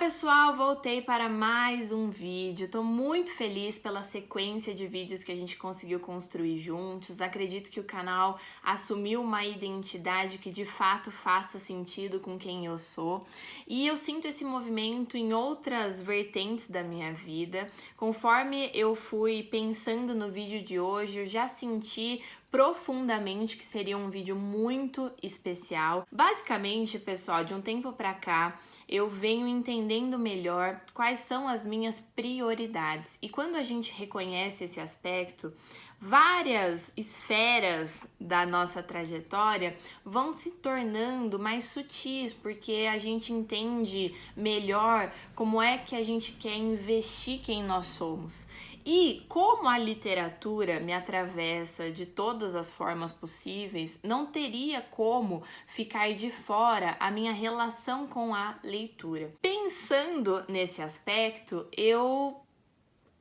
pessoal, voltei para mais um vídeo. Tô muito feliz pela sequência de vídeos que a gente conseguiu construir juntos. Acredito que o canal assumiu uma identidade que de fato faça sentido com quem eu sou. E eu sinto esse movimento em outras vertentes da minha vida. Conforme eu fui pensando no vídeo de hoje, eu já senti profundamente que seria um vídeo muito especial. Basicamente, pessoal, de um tempo pra cá, eu venho entendendo melhor quais são as minhas prioridades. E quando a gente reconhece esse aspecto, várias esferas da nossa trajetória vão se tornando mais sutis, porque a gente entende melhor como é que a gente quer investir quem nós somos. E como a literatura me atravessa de todas as formas possíveis, não teria como ficar de fora a minha relação com a leitura. Pensando nesse aspecto, eu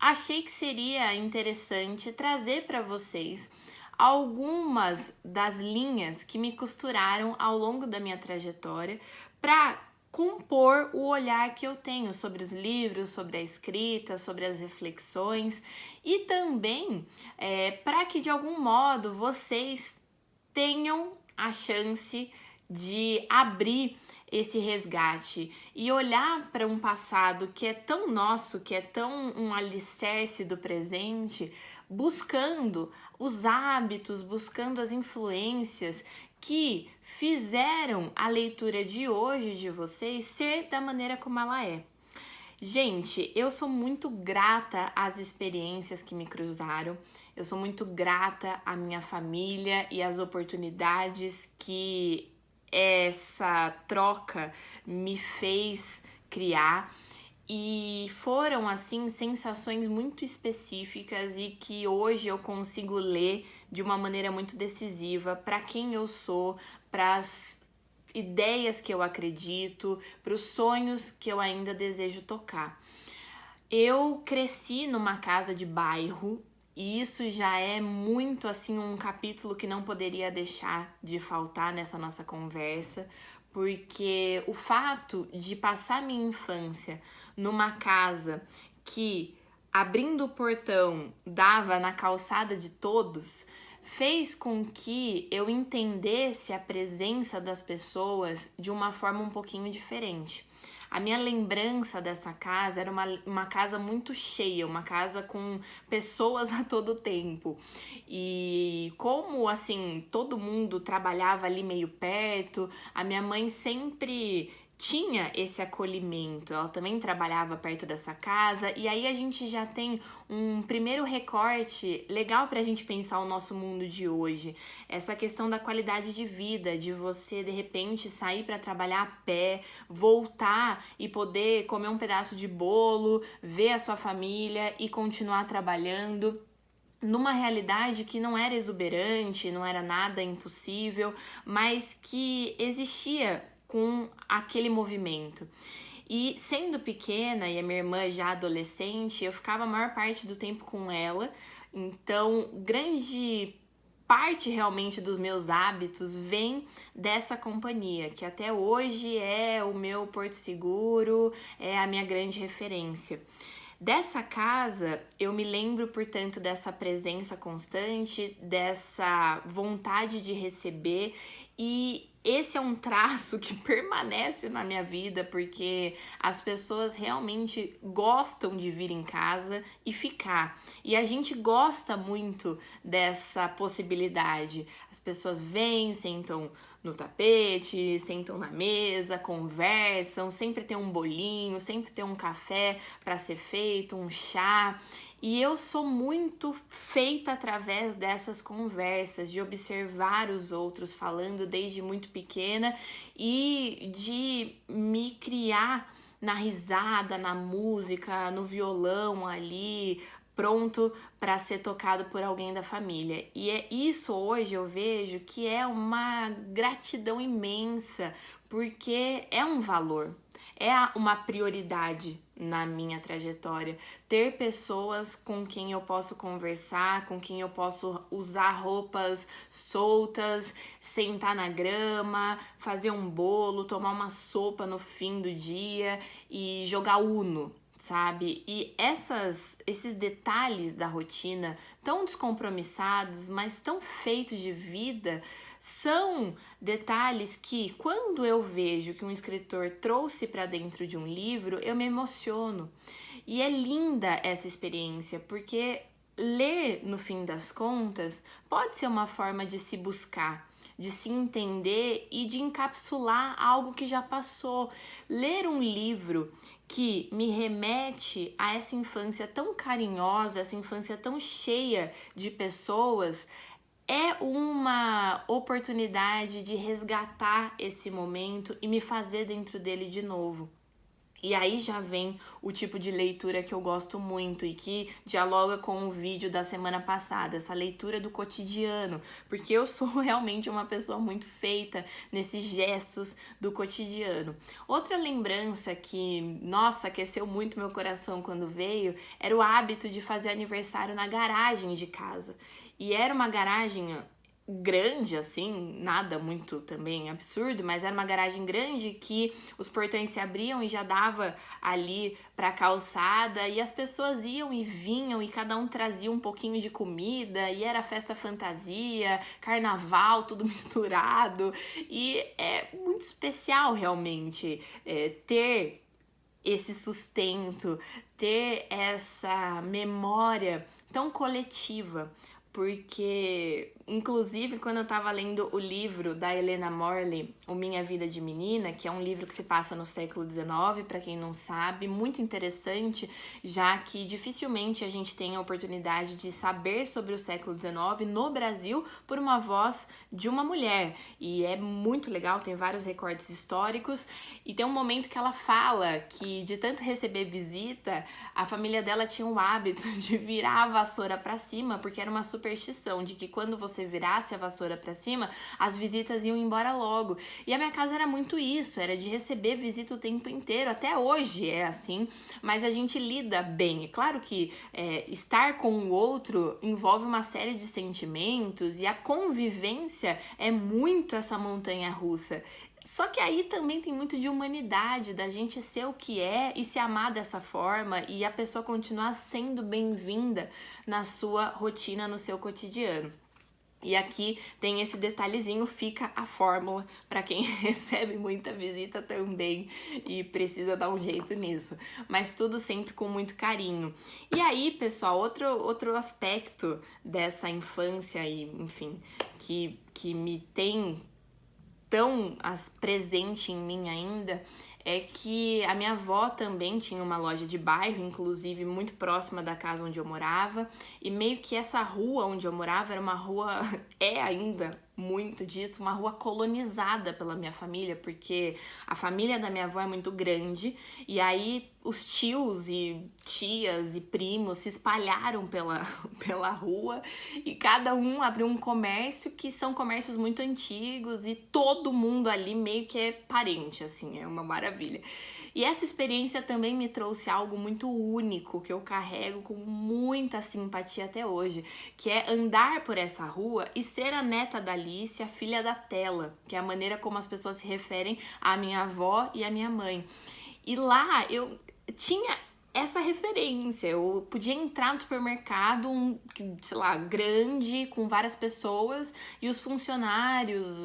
achei que seria interessante trazer para vocês algumas das linhas que me costuraram ao longo da minha trajetória para compor o olhar que eu tenho sobre os livros, sobre a escrita, sobre as reflexões e também para que de algum modo vocês tenham a chance de abrir esse resgate e olhar para um passado que é tão nosso, que é tão um alicerce do presente, buscando os hábitos, buscando as influências que fizeram a leitura de hoje de vocês ser da maneira como ela é. Gente, eu sou muito grata às experiências que me cruzaram, eu sou muito grata à minha família e às oportunidades que essa troca me fez criar. E foram, assim, sensações muito específicas e que hoje eu consigo ler de uma maneira muito decisiva para quem eu sou, para as ideias que eu acredito, para os sonhos que eu ainda desejo tocar. Eu cresci numa casa de bairro e isso já é muito, assim, um capítulo que não poderia deixar de faltar nessa nossa conversa, porque o fato de passar minha infância numa casa que, abrindo o portão, dava na calçada de todos, fez com que eu entendesse a presença das pessoas de uma forma um pouquinho diferente. A minha lembrança dessa casa era uma casa muito cheia, uma casa com pessoas a todo tempo. E como, assim, todo mundo trabalhava ali meio perto, a minha mãe sempre tinha esse acolhimento, ela também trabalhava perto dessa casa, e aí a gente já tem um primeiro recorte legal pra gente pensar o nosso mundo de hoje. Essa questão da qualidade de vida, de você de repente sair para trabalhar a pé, voltar e poder comer um pedaço de bolo, ver a sua família e continuar trabalhando numa realidade que não era exuberante, não era nada impossível, mas que existia com aquele movimento. E sendo pequena e a minha irmã já adolescente, eu ficava a maior parte do tempo com ela, então grande parte realmente dos meus hábitos vem dessa companhia, que até hoje é o meu porto seguro, é a minha grande referência. Dessa casa, eu me lembro, portanto, dessa presença constante, dessa vontade de receber, e esse é um traço que permanece na minha vida, porque as pessoas realmente gostam de vir em casa e ficar. E a gente gosta muito dessa possibilidade. As pessoas vêm, sentam no tapete, sentam na mesa, conversam, sempre tem um bolinho, sempre tem um café para ser feito, um chá. E eu sou muito feita através dessas conversas, de observar os outros falando desde muito pequena e de me criar na risada, na música, no violão ali, pronto para ser tocado por alguém da família. E é isso hoje eu vejo que é uma gratidão imensa, porque é um valor. uma prioridade na minha trajetória. Ter pessoas com quem eu posso conversar, com quem eu posso usar roupas soltas, sentar na grama, fazer um bolo, tomar uma sopa no fim do dia e jogar Uno, sabe? E esses detalhes da rotina tão descompromissados, mas tão feitos de vida, são detalhes que, quando eu vejo que um escritor trouxe para dentro de um livro, eu me emociono. E é linda essa experiência, porque ler, no fim das contas, pode ser uma forma de se buscar, de se entender e de encapsular algo que já passou. Ler um livro que me remete a essa infância tão carinhosa, essa infância tão cheia de pessoas, é uma oportunidade de resgatar esse momento e me fazer dentro dele de novo. E aí já vem o tipo de leitura que eu gosto muito e que dialoga com o vídeo da semana passada, essa leitura do cotidiano, porque eu sou realmente uma pessoa muito feita nesses gestos do cotidiano. Outra lembrança que, nossa, aqueceu muito meu coração quando veio, era o hábito de fazer aniversário na garagem de casa. E era uma garagem grande, assim, nada muito também absurdo, mas era uma garagem grande que os portões se abriam e já dava ali pra calçada, e as pessoas iam e vinham e cada um trazia um pouquinho de comida, e era festa fantasia, carnaval, tudo misturado, e é muito especial realmente ter esse sustento, ter essa memória tão coletiva. Porque, inclusive, quando eu tava lendo o livro da Helena Morley, O Minha Vida de Menina, que é um livro que se passa no século XIX, para quem não sabe, muito interessante, já que dificilmente a gente tem a oportunidade de saber sobre o século XIX no Brasil por uma voz de uma mulher. E é muito legal, tem vários recortes históricos, e tem um momento que ela fala que, de tanto receber visita, a família dela tinha o hábito de virar a vassoura para cima, porque era uma superstição de que quando você virasse a vassoura para cima, as visitas iam embora logo. E a minha casa era muito isso, era de receber visita o tempo inteiro, até hoje é assim, mas a gente lida bem. É claro que estar com o outro envolve uma série de sentimentos e a convivência é muito essa montanha-russa. Só que aí também tem muito de humanidade, da gente ser o que é e se amar dessa forma e a pessoa continuar sendo bem-vinda na sua rotina, no seu cotidiano. E aqui tem esse detalhezinho, fica a fórmula para quem recebe muita visita também e precisa dar um jeito nisso. Mas tudo sempre com muito carinho. E aí, pessoal, outro aspecto dessa infância e, enfim, que me tem tão presente em mim ainda, é que a minha avó também tinha uma loja de bairro, inclusive muito próxima da casa onde eu morava, e meio que essa rua onde eu morava era uma rua, é ainda muito disso, uma rua colonizada pela minha família, porque a família da minha avó é muito grande, e aí os tios e tias e primos se espalharam pela rua, e cada um abriu um comércio, que são comércios muito antigos, e todo mundo ali meio que é parente, assim, é uma maravilha. E essa experiência também me trouxe algo muito único, que eu carrego com muita simpatia até hoje, que é andar por essa rua e ser a neta da Alice, a filha da tela, que é a maneira como as pessoas se referem à minha avó e à minha mãe. E lá eu tinha essa referência, eu podia entrar no supermercado, sei lá, grande, com várias pessoas, e os funcionários,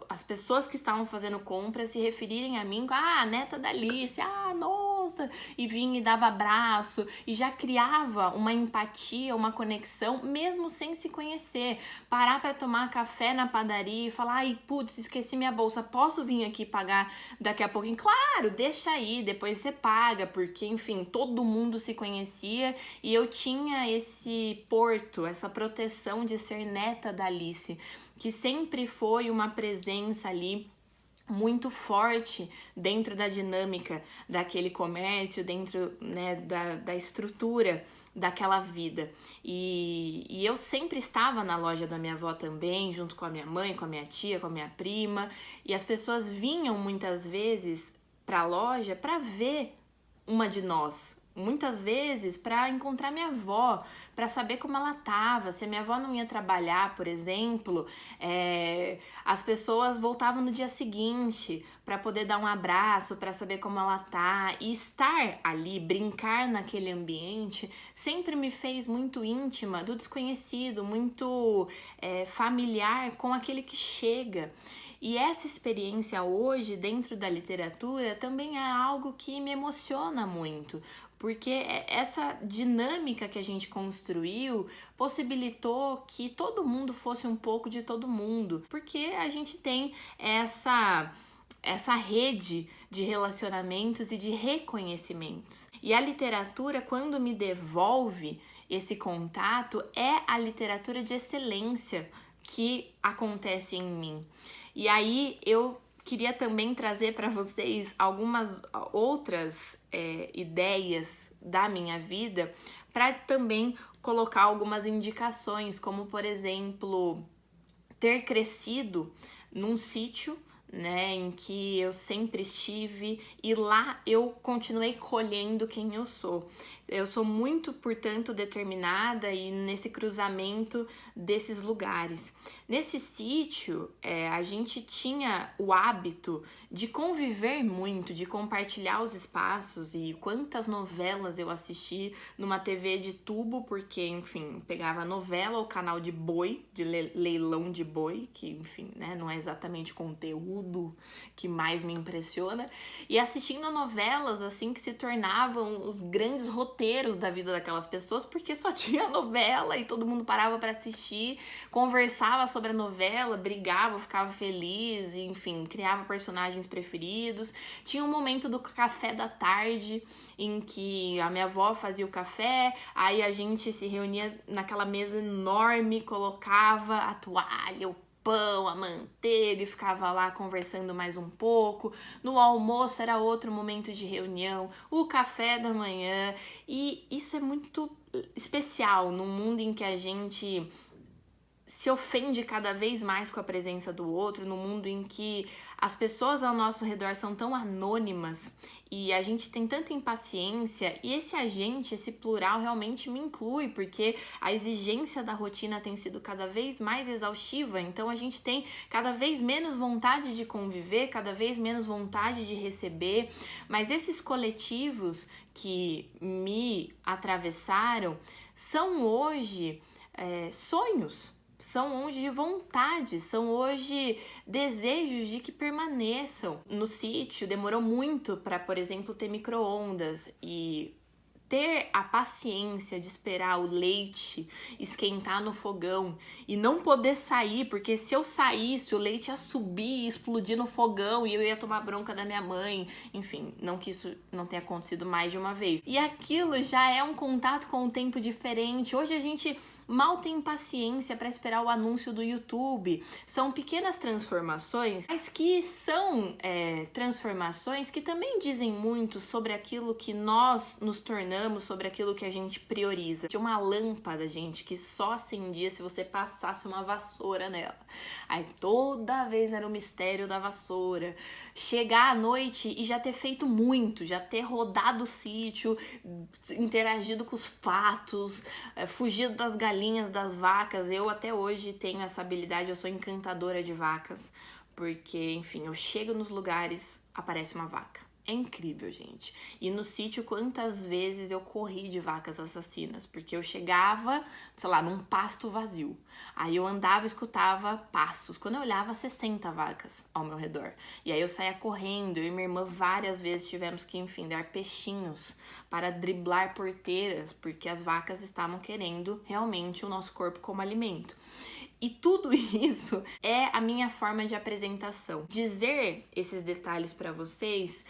as pessoas que estavam fazendo compras se referirem a mim, a neta da Alice, nossa, e vinha e dava abraço, e já criava uma empatia, uma conexão, mesmo sem se conhecer. Parar para tomar café na padaria e falar, putz, esqueci minha bolsa, posso vir aqui pagar daqui a pouquinho? Claro, deixa aí, depois você paga, porque, enfim, todo mundo se conhecia e eu tinha esse porto, essa proteção de ser neta da Alice, que sempre foi uma presença ali muito forte dentro da dinâmica daquele comércio, dentro, né, da estrutura daquela vida. E eu sempre estava na loja da minha avó também, junto com a minha mãe, com a minha tia, com a minha prima, e as pessoas vinham muitas vezes para a loja para ver uma de nós. Muitas vezes para encontrar minha avó, para saber como ela tava. Se a minha avó não ia trabalhar, por exemplo, as pessoas voltavam no dia seguinte para poder dar um abraço, para saber como ela tá. E estar ali, brincar naquele ambiente, sempre me fez muito íntima do desconhecido, muito familiar com aquele que chega. E essa experiência hoje dentro da literatura também é algo que me emociona muito, porque essa dinâmica que a gente construiu possibilitou que todo mundo fosse um pouco de todo mundo, porque a gente tem essa rede de relacionamentos e de reconhecimentos. E a literatura, quando me devolve esse contato, é a literatura de excelência que acontece em mim. E aí eu queria também trazer para vocês algumas outras ideias da minha vida para também colocar algumas indicações, como por exemplo, ter crescido num sítio, né, em que eu sempre estive, e lá eu continuei colhendo quem eu sou. Eu sou muito, portanto, determinada e nesse cruzamento desses lugares. Nesse sítio, a gente tinha o hábito de conviver muito, de compartilhar os espaços, e quantas novelas eu assisti numa TV de tubo, porque, enfim, pegava a novela, o canal de boi, de leilão de boi, que, enfim, né, não é exatamente conteúdo que mais me impressiona, e assistindo novelas, assim, que se tornavam os grandes roteiros da vida daquelas pessoas, porque só tinha novela e todo mundo parava para assistir, conversava sobre a novela, brigava, ficava feliz, e, enfim, criava personagens preferidos. Tinha um momento do café da tarde em que a minha avó fazia o café, aí a gente se reunia naquela mesa enorme, colocava a toalha, o pão, a manteiga, e ficava lá conversando mais um pouco. No almoço era outro momento de reunião, o café da manhã, e isso é muito especial num mundo em que a gente se ofende cada vez mais com a presença do outro, no mundo em que as pessoas ao nosso redor são tão anônimas e a gente tem tanta impaciência, e esse agente, esse plural realmente me inclui, porque a exigência da rotina tem sido cada vez mais exaustiva, então a gente tem cada vez menos vontade de conviver, cada vez menos vontade de receber, mas esses coletivos que me atravessaram são hoje sonhos. São hoje vontades, são hoje desejos de que permaneçam. No sítio demorou muito para, por exemplo, ter micro-ondas, e ter a paciência de esperar o leite esquentar no fogão e não poder sair, porque se eu saísse o leite ia subir e explodir no fogão e eu ia tomar bronca da minha mãe. Enfim, não que isso não tenha acontecido mais de uma vez. E aquilo já é um contato com o tempo diferente. Hoje a gente mal tem paciência para esperar o anúncio do YouTube. São pequenas transformações, mas que são transformações que também dizem muito sobre aquilo que nós nos tornamos, sobre aquilo que a gente prioriza. Tinha uma lâmpada, gente, que só acendia se você passasse uma vassoura nela. Aí toda vez era o mistério da vassoura. Chegar à noite e já ter feito muito, já ter rodado o sítio, interagido com os patos, fugido das galinhas, das vacas. Eu até hoje tenho essa habilidade, eu sou encantadora de vacas, porque, enfim, eu chego nos lugares, aparece uma vaca. É incrível, gente. E no sítio, quantas vezes eu corri de vacas assassinas, porque eu chegava, sei lá, num pasto vazio. Aí eu andava e escutava passos. Quando eu olhava, 60 vacas ao meu redor. E aí eu saía correndo. Eu e minha irmã várias vezes tivemos que, enfim, dar peixinhos para driblar porteiras, porque as vacas estavam querendo realmente o nosso corpo como alimento. E tudo isso é a minha forma de apresentação. Dizer esses detalhes para vocês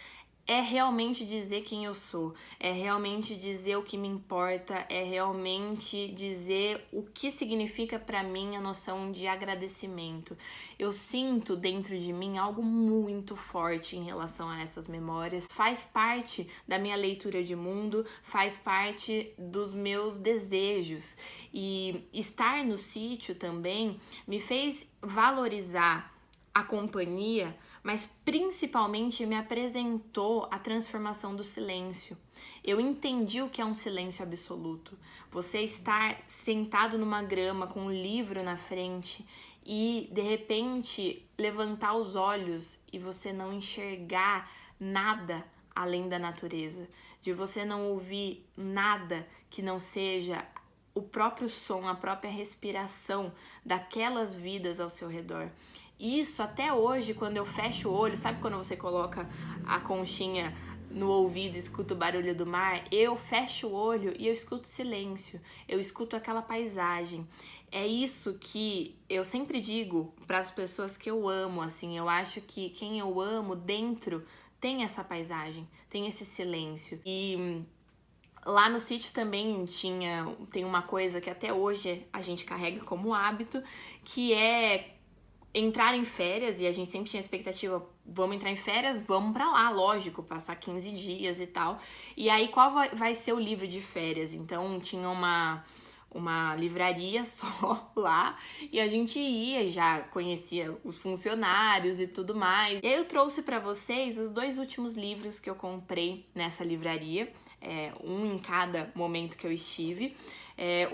é realmente dizer quem eu sou, é realmente dizer o que me importa, é realmente dizer o que significa para mim a noção de agradecimento. Eu sinto dentro de mim algo muito forte em relação a essas memórias. Faz parte da minha leitura de mundo, faz parte dos meus desejos. E estar no sítio também me fez valorizar a companhia, mas principalmente me apresentou a transformação do silêncio. Eu entendi o que é um silêncio absoluto. Você estar sentado numa grama com um livro na frente e, de repente, levantar os olhos e você não enxergar nada além da natureza, de você não ouvir nada que não seja o próprio som, a própria respiração daquelas vidas ao seu redor. Isso até hoje, quando eu fecho o olho, sabe quando você coloca a conchinha no ouvido e escuta o barulho do mar? Eu fecho o olho e eu escuto silêncio, eu escuto aquela paisagem. É isso que eu sempre digo para as pessoas que eu amo, assim, eu acho que quem eu amo dentro tem essa paisagem, tem esse silêncio. E lá no sítio também tem uma coisa que até hoje a gente carrega como hábito, que é entrar em férias, e a gente sempre tinha a expectativa, vamos entrar em férias, vamos pra lá, lógico, passar 15 dias e tal. E aí, qual vai ser o livro de férias? Então, tinha uma livraria só lá, e a gente ia, já conhecia os funcionários e tudo mais. E aí eu trouxe pra vocês os 2 últimos livros que eu comprei nessa livraria, um em cada momento que eu estive.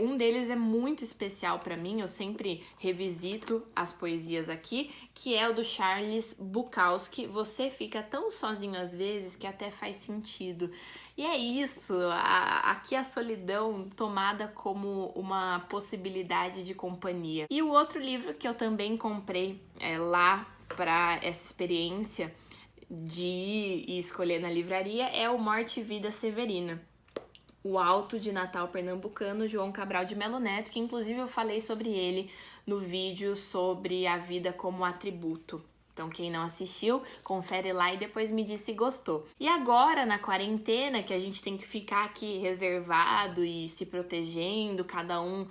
Um deles é muito especial para mim, eu sempre revisito as poesias aqui, que é o do Charles Bukowski, Você Fica Tão Sozinho às Vezes que Até Faz Sentido. E é isso, aqui a solidão tomada como uma possibilidade de companhia. E o outro livro que eu também comprei lá para essa experiência de ir e escolher na livraria é o Morte e Vida Severina, o Alto de Natal Pernambucano, João Cabral de Melo Neto, que inclusive eu falei sobre ele no vídeo sobre a vida como atributo. Então quem não assistiu, confere lá e depois me diz se gostou. E agora, na quarentena, que a gente tem que ficar aqui reservado e se protegendo, cada um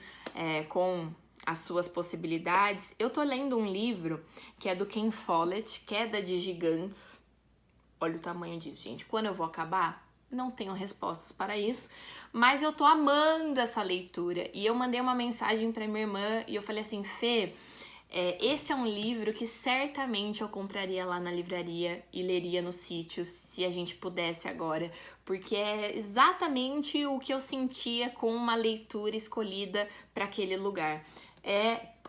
com as suas possibilidades, eu tô lendo um livro que é do Ken Follett, Queda de Gigantes. Olha o tamanho disso, gente. Quando eu vou acabar, não tenho respostas para isso, mas eu tô amando essa leitura. E eu mandei uma mensagem pra minha irmã e eu falei assim, Fê, esse é um livro que certamente eu compraria lá na livraria e leria no sítio, se a gente pudesse agora, porque é exatamente o que eu sentia com uma leitura escolhida para aquele lugar.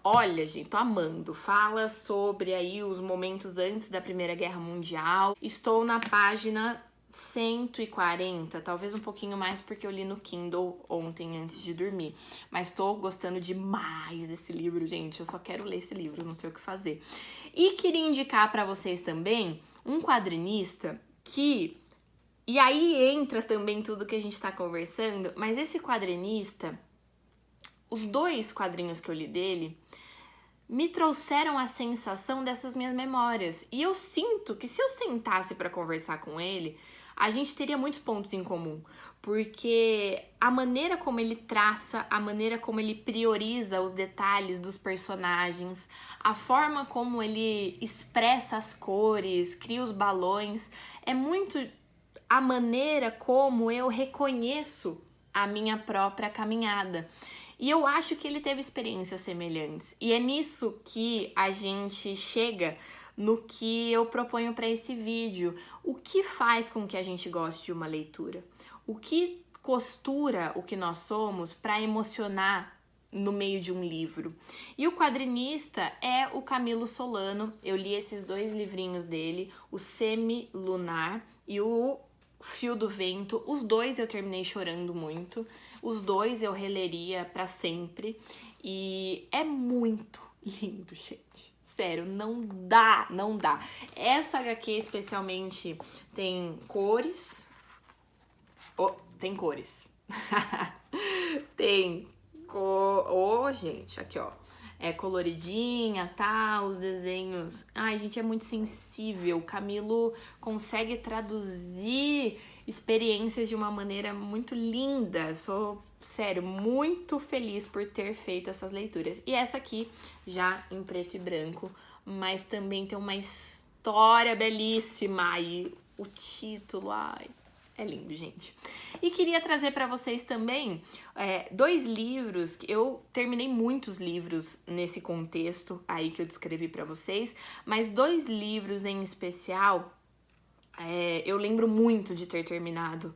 Olha, gente, tô amando. Fala sobre aí os momentos antes da Primeira Guerra Mundial. Estou na página 140, talvez um pouquinho mais porque eu li no Kindle ontem antes de dormir. Mas tô gostando demais desse livro, gente. Eu só quero ler esse livro, não sei o que fazer. E queria indicar para vocês também um quadrinista que... E aí entra também tudo que a gente tá conversando, mas esse quadrinista... Os 2 quadrinhos que eu li dele me trouxeram a sensação dessas minhas memórias. E eu sinto que se eu sentasse para conversar com ele, a gente teria muitos pontos em comum. Porque a maneira como ele traça, a maneira como ele prioriza os detalhes dos personagens, a forma como ele expressa as cores, cria os balões, é muito a maneira como eu reconheço a minha própria caminhada. E eu acho que ele teve experiências semelhantes. E é nisso que a gente chega no que eu proponho para esse vídeo. O que faz com que a gente goste de uma leitura? O que costura o que nós somos para emocionar no meio de um livro? E o quadrinista é o Camilo Solano. Eu li esses 2 livrinhos dele, o Semi-Lunar e o Fio do Vento. Os 2 eu terminei chorando muito. Os 2 eu releria pra sempre. E é muito lindo, gente. Sério, não dá. Essa HQ especialmente tem cores. Tem cores. Tem cor... gente, aqui ó. É coloridinha, tá? Os desenhos... Ai, gente, é muito sensível. O Camilo consegue traduzir experiências de uma maneira muito linda. Sou, sério, muito feliz por ter feito essas leituras. E essa aqui, já em preto e branco, mas também tem uma história belíssima. E o título, ai, É lindo, gente. E queria trazer para vocês também 2 livros, que eu terminei muitos livros nesse contexto aí que eu descrevi para vocês, mas 2 livros em especial eu lembro muito de ter terminado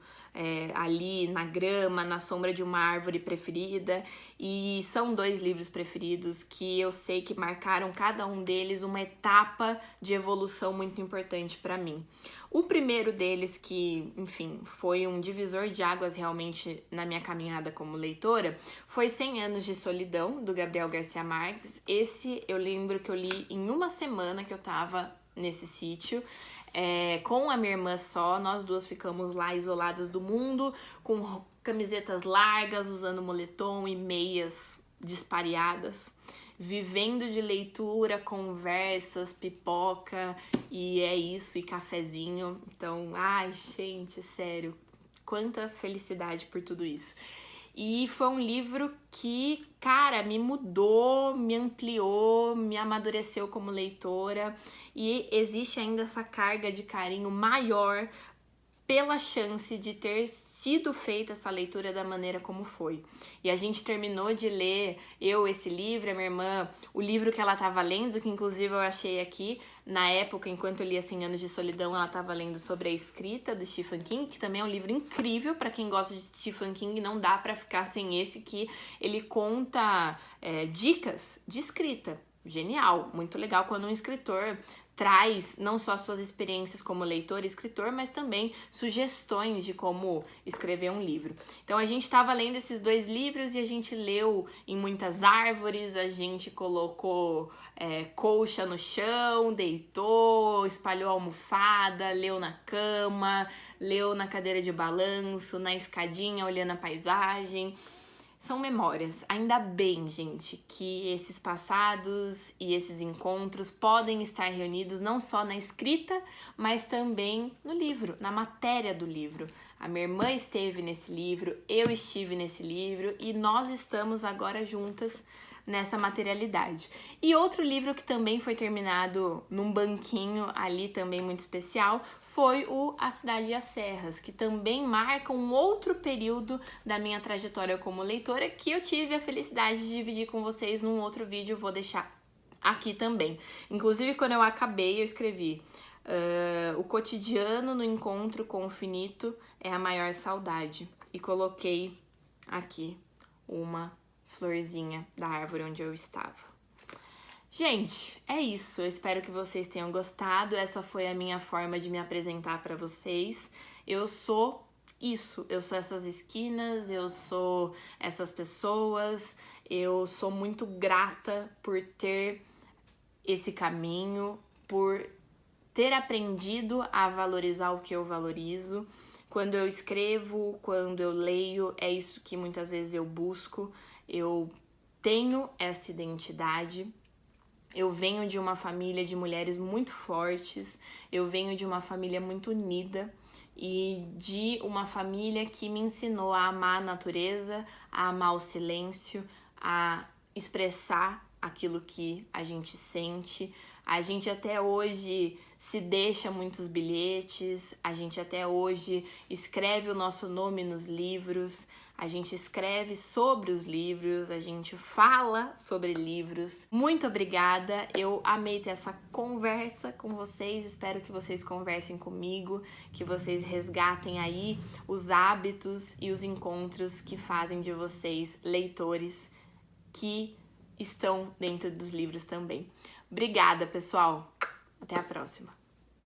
ali na grama, na sombra de uma árvore preferida, e são 2 livros preferidos que eu sei que marcaram cada um deles uma etapa de evolução muito importante para mim. O primeiro deles, que, enfim, foi um divisor de águas realmente na minha caminhada como leitora, foi 100 Anos de Solidão, do Gabriel Garcia Marques. Esse eu lembro que eu li em uma semana que eu tava nesse sítio, com a minha irmã só. Nós duas ficamos lá isoladas do mundo, com camisetas largas, usando moletom e meias despareadas, vivendo de leitura, conversas, pipoca, e é isso, e cafezinho. Então, ai, gente, sério, quanta felicidade por tudo isso. E foi um livro que, cara, me mudou, me ampliou, me amadureceu como leitora, e existe ainda essa carga de carinho maior pela chance de ter sido feita essa leitura da maneira como foi. E a gente terminou de ler, esse livro, a minha irmã, o livro que ela estava lendo, que inclusive eu achei aqui, na época, enquanto eu lia 100 Anos de Solidão, ela estava lendo sobre a escrita do Stephen King, que também é um livro incrível para quem gosta de Stephen King, não dá para ficar sem esse, que ele conta dicas de escrita. Genial, muito legal quando um escritor traz não só as suas experiências como leitor e escritor, mas também sugestões de como escrever um livro. Então a gente estava lendo esses 2 livros e a gente leu em muitas árvores, a gente colocou colcha no chão, deitou, espalhou a almofada, leu na cama, leu na cadeira de balanço, na escadinha, olhando a paisagem. São memórias. Ainda bem, gente, que esses passados e esses encontros podem estar reunidos não só na escrita, mas também no livro, na matéria do livro. A minha irmã esteve nesse livro, eu estive nesse livro e nós estamos agora juntas nessa materialidade. E outro livro que também foi terminado num banquinho ali também muito especial foi o A Cidade e as Serras, que também marca um outro período da minha trajetória como leitora, que eu tive a felicidade de dividir com vocês num outro vídeo, vou deixar aqui também. Inclusive, quando eu acabei, eu escrevi: o cotidiano no encontro com o finito é a maior saudade. E coloquei aqui uma florzinha da árvore onde eu estava. Gente, é isso. Eu espero que vocês tenham gostado. Essa foi a minha forma de me apresentar para vocês. Eu sou isso. Eu sou essas esquinas, eu sou essas pessoas. Eu sou muito grata por ter esse caminho, por ter aprendido a valorizar o que eu valorizo. Quando eu escrevo, quando eu leio, é isso que muitas vezes eu busco. Eu tenho essa identidade. Eu venho de uma família de mulheres muito fortes, eu venho de uma família muito unida e de uma família que me ensinou a amar a natureza, a amar o silêncio, a expressar aquilo que a gente sente. A gente até hoje se deixa muitos bilhetes, a gente até hoje escreve o nosso nome nos livros, a gente escreve sobre os livros, a gente fala sobre livros. Muito obrigada, eu amei ter essa conversa com vocês, espero que vocês conversem comigo, que vocês resgatem aí os hábitos e os encontros que fazem de vocês leitores que estão dentro dos livros também. Obrigada, pessoal! Até a próxima!